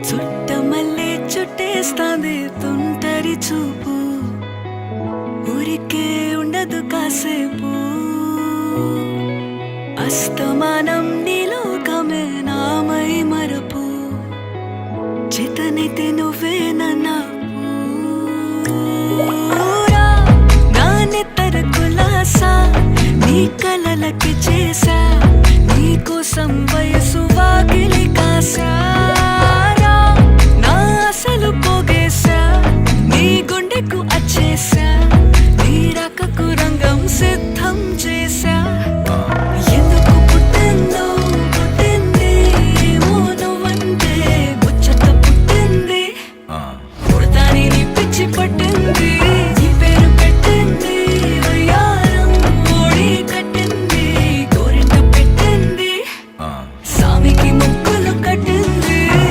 చుట్టమల్లే చుట్టేస్తాంది తుంటరి చూపు, ఊరికే ఉండదు కాసేపు. అస్తమానం నీలోకమే నామై మరపు, చేతనైతే నువ్వే నన్నా నా నెత్తర కులాసా, నీ కలలకి చేసా, నీ కోసం వయసు వాకిలి కాసా.